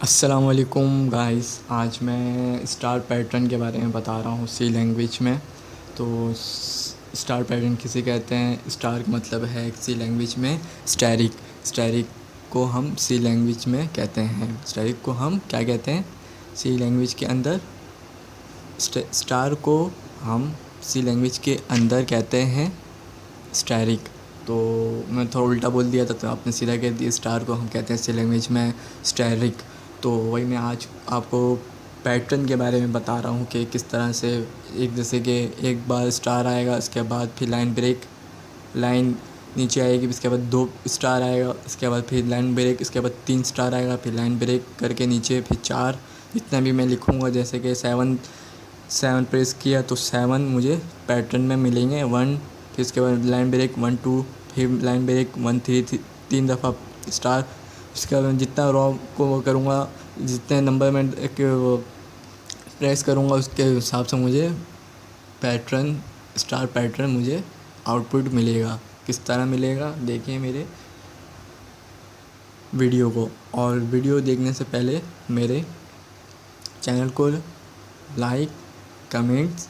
अस्सलामुअलैकुम गाइस। आज मैं स्टार पैटर्न के बारे में बता रहा हूँ सी लैंग्वेज में। तो स्टार पैटर्न किसे कहते हैं? स्टार का मतलब है सी लैंग्वेज में स्टैरिक। स्टैरिक को हम सी लैंग्वेज में कहते हैं। स्टैरिक को हम क्या कहते हैं सी लैंग्वेज के अंदर? स्टार को हम सी लैंग्वेज के अंदर कहते हैं स्टैरिक। तो मैं थोड़ा उल्टा बोल दिया था तो आपने सीधा कह दिया। स्टार को हम कहते हैं सी लैंग्वेज में स्टैरिक। तो वही मैं आज आपको पैटर्न के बारे में बता रहा हूँ कि किस तरह से एक जैसे कि एक बार स्टार आएगा, इसके बाद फिर लाइन ब्रेक, लाइन नीचे आएगी, इसके बाद 2 स्टार आएगा, इसके बाद फिर लाइन ब्रेक, इसके बाद 3 स्टार आएगा, फिर लाइन ब्रेक करके नीचे फिर 4। जितना भी मैं लिखूँगा जैसे कि 7 7 प्रेस किया तो 7 मुझे पैटर्न में मिलेंगे। 1, फिर इसके बाद लाइन ब्रेक 1 2, फिर लाइन ब्रेक 1 3, 3 दफ़ा स्टार। उसके बाद जितना रॉ को वो करूँगा, जितने नंबर में एक वो प्रेस करूँगा उसके हिसाब से मुझे पैटर्न, स्टार पैटर्न मुझे आउटपुट मिलेगा। किस तरह मिलेगा देखिए मेरे वीडियो को। और वीडियो देखने से पहले मेरे चैनल को लाइक, कमेंट्स,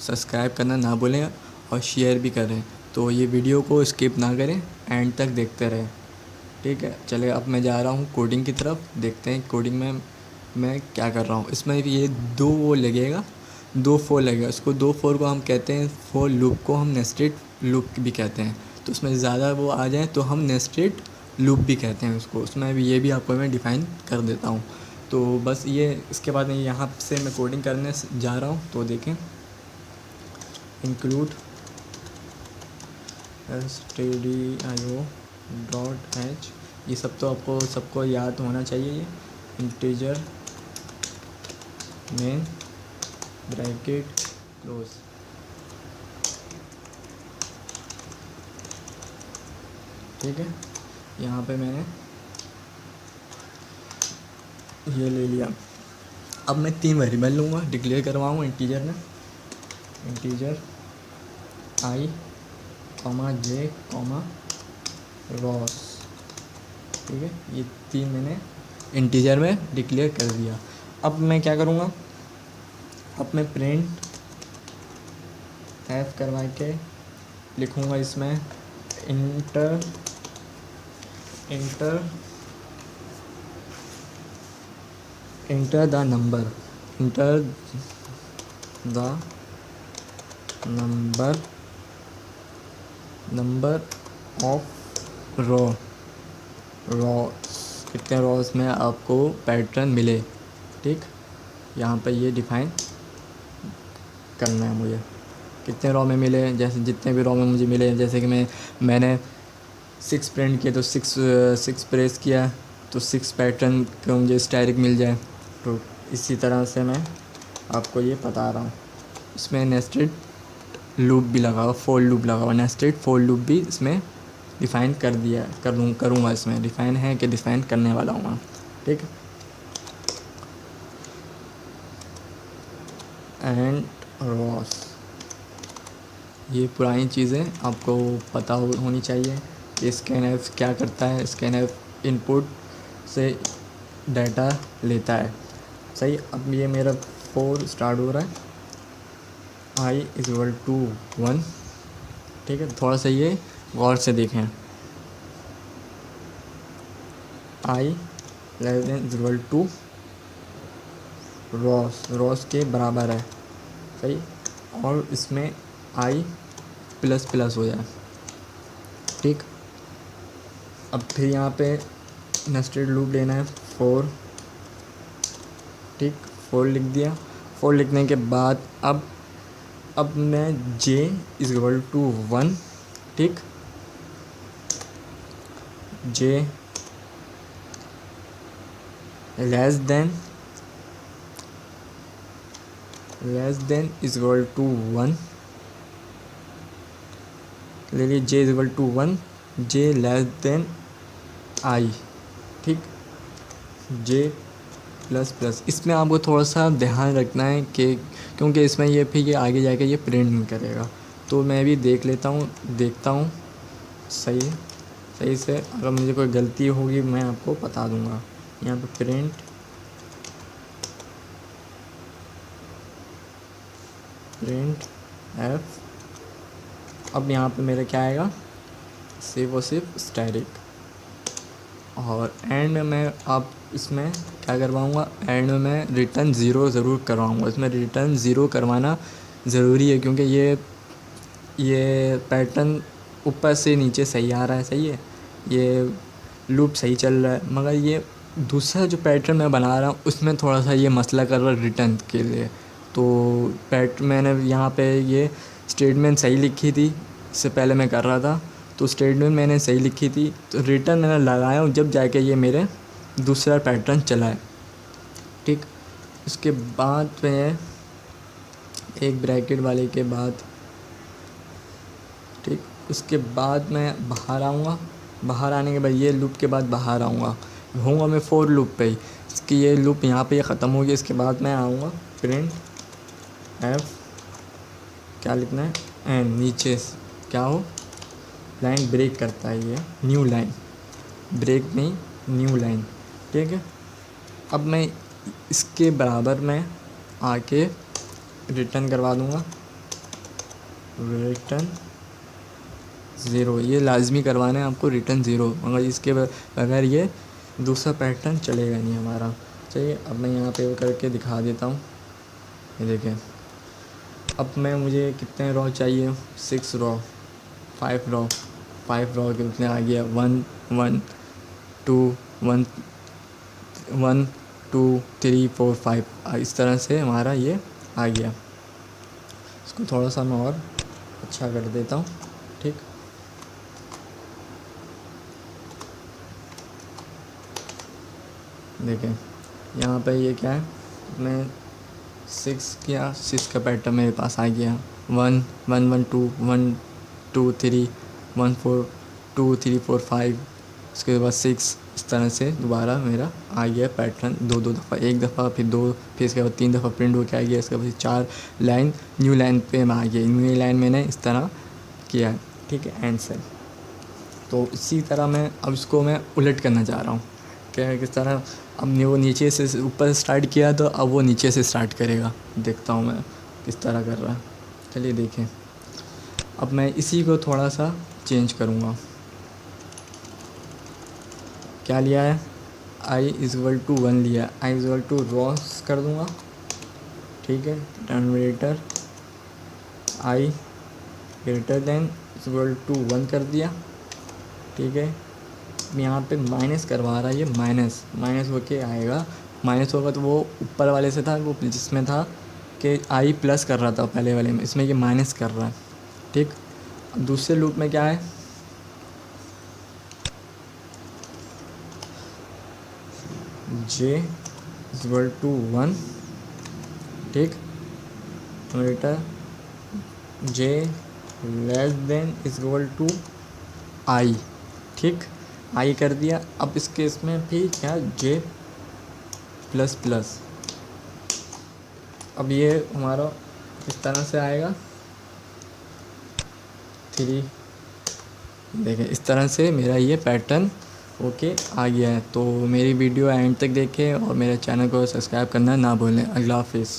सब्सक्राइब करना ना भूलें और शेयर भी करें। तो ये वीडियो को स्किप ना करें, एंड तक देखते रहें। ठीक है, चलिए अब मैं जा रहा हूँ कोडिंग की तरफ। देखते हैं कोडिंग में मैं क्या कर रहा हूँ। इसमें ये 2 वो लगेगा, 2 फोर लगेगा। इसको 2 फोर को हम कहते हैं फोर लूप को हम नेस्टेड लूप भी कहते हैं। तो उसमें ज़्यादा वो आ जाए तो हम नेस्टेड लूप भी कहते हैं उसको। उसमें भी ये भी आपको मैं डिफ़ाइन कर देता हूँ। तो बस ये इसके बाद यहाँ से मैं कोडिंग करने जा रहा हूँ। तो देखें, इंक्लूड stdio डॉट एच, ये सब तो आपको सबको याद होना चाहिए। ये इंटीजर मेन ब्रैकेट क्लोज। ठीक है, यहाँ पे मैंने ये ले लिया। अब मैं 3 वेरिएबल लूँगा, डिक्लेयर करवाऊँगा इंटीजर में। इंटीजर आई कॉमा जे कॉमा रॉस। ठीक है, ये 3 मैंने इंटीजर में डिक्लेयर कर दिया। अब मैं क्या करूँगा, अब मैं प्रिंट एफ करवा के लिखूँगा इसमें inter inter enter the number, enter the number of Ross, कितने रॉस में आपको पैटर्न मिले। ठीक, यहाँ पे ये डिफ़ाइन करना है मुझे, कितने रॉ में मिले। जैसे जितने भी रॉ में मुझे मिले, जैसे कि मैंने 6 प्रिंट किए तो 6 प्रेस किया तो 6 पैटर्न का मुझे स्टैरिक मिल जाए। तो इसी तरह से मैं आपको ये बता रहा हूँ। इसमें नेस्टेड लूप भी लगा हुआ, फोर लूप लगा हुआ, नेस्टेड फोर लूप भी इसमें डिफ़ाइन कर दिया करूँगा। इसमें डिफ़ाइन है कि डिफ़ाइन करने वाला हूँ मैं। ठीक, एंड रॉस, ये पुरानी चीज़ें आपको पता होनी चाहिए कि स्कैनएफ क्या करता है। स्कैनएफ इनपुट से डाटा लेता है। सही, अब ये मेरा 4 स्टार्ट हो रहा है। I is equal to 1। ठीक है, थोड़ा सा ये गौर से देखें। I less than is equal to रॉस के बराबर है। सही, और इसमें आई प्लस प्लस हो जाए। ठीक, अब फिर यहाँ पे नेस्टेड लूप लेना है 4। ठीक, 4 लिख दिया। 4 लिखने के बाद अब मैं जे इज इक्वल टू 1। ठीक, J less than is equal to 1 ले लीजिए। J is equal to 1, J less than I. ठीक, जे प्लस प्लस, इसमें आपको थोड़ा सा ध्यान रखना है कि क्योंकि इसमें ये फिर ये आगे जाके ये प्रिंट नहीं करेगा। तो मैं भी देखता हूँ सही से। अगर मुझे कोई गलती होगी मैं आपको बता दूँगा। यहाँ पे प्रिंट प्रिंट एफ। अब यहाँ पे मेरा क्या आएगा, सिर्फ और सिर्फ स्टैटिक। और एंड में मैं अब इसमें क्या करवाऊँगा, एंड में मैं रिटर्न ज़ीरो ज़रूर करवाऊँगा। इसमें रिटर्न ज़ीरो करवाना ज़रूरी है, क्योंकि ये पैटर्न ऊपर से नीचे सही आ रहा है, सही है, ये लूप सही चल रहा है, मगर ये दूसरा जो पैटर्न मैं बना रहा हूँ उसमें थोड़ा सा ये मसला कर रहा है रिटर्न के लिए। तो मैंने यहाँ पे ये स्टेटमेंट सही लिखी थी, इससे पहले मैं कर रहा था, तो स्टेटमेंट मैंने सही लिखी थी, तो रिटर्न मैंने लगाया हूँ जब जाके ये मेरे दूसरा पैटर्न चला है। ठीक, उसके बाद में एक ब्रैकेट वाले के बाद, ठीक, उसके बाद मैं बाहर आऊँगा। बाहर आने के बाद ये लूप के बाद बाहर आऊँगा, होऊंगा मैं फोर लूप पे ही। इसकी ये लूप यहाँ पे ये ख़त्म होगी। इसके बाद मैं आऊँगा प्रिंट एफ, क्या लिखना है, एंड नीचे क्या हो, लाइन ब्रेक करता है ये, न्यू लाइन, ब्रेक नहीं न्यू लाइन। ठीक है, अब मैं इसके बराबर में आके रिटर्न करवा दूँगा, रिटर्न ज़ीरो। ये लाजमी करवाना है आपको, रिटर्न ज़ीरो, मगर इसके बगैर ये दूसरा पैटर्न चलेगा नहीं हमारा। चलिए अब मैं यहाँ पे करके दिखा देता हूँ। ये देखें, अब मुझे कितने रॉ चाहिए, 6 रॉ, 5 रॉ, 5 रॉ के उतने आ गया, 1 1 2 1 1 2 3 4 5, इस तरह से हमारा ये आ गया। इसको थोड़ा सा मैं और अच्छा कर देता हूँ। ठीक, देखें यहाँ पे ये क्या है, मैं 6 किया, 6 का पैटर्न मेरे पास आ गया, 1 1 1 2 1 2 3 1 4 2 3 4 5, उसके बाद 6, इस तरह से दोबारा मेरा आ गया पैटर्न, दो दफ़ा, एक दफ़ा फिर दो, फिर इसके बाद 3 दफ़ा प्रिंट होकर आ गया। इसके बाद 4 लाइन न्यू लाइन पे मैं आ गया, न्यू लाइन मैंने इस तरह किया है। ठीक है, एंड से तो इसी तरह मैं अब इसको मैं उलट करना चाह रहा हूँ, क्या किस तरह, अब वो नीचे से ऊपर स्टार्ट किया तो अब वो नीचे से स्टार्ट करेगा, देखता हूँ मैं किस तरह कर रहा है। चलिए देखें, अब मैं इसी को थोड़ा सा चेंज करूँगा। क्या लिया है, i = 1 लिया, i = रॉस कर दूँगा। ठीक है, टर्मिनेटर i > 1 कर दिया। ठीक है, यहाँ पे माइनस करवा रहा है, ये माइनस होके आएगा, माइनस होगा तो वो ऊपर वाले से था, वो जिसमें था कि i प्लस कर रहा था पहले वाले में, इसमें ये माइनस कर रहा है। ठीक, अब दूसरे लूप में क्या है, j = 1। ठीक, टर्मिनेटर j <= i। ठीक, आई कर दिया। अब इसके इसमें भी क्या, j ++। अब ये हमारा इस तरह से आएगा 3। देखें, इस तरह से मेरा ये पैटर्न ओके आ गया है। तो मेरी वीडियो एंड तक देखें और मेरे चैनल को सब्सक्राइब करना ना भूलें। अल्लाह हाफिज़।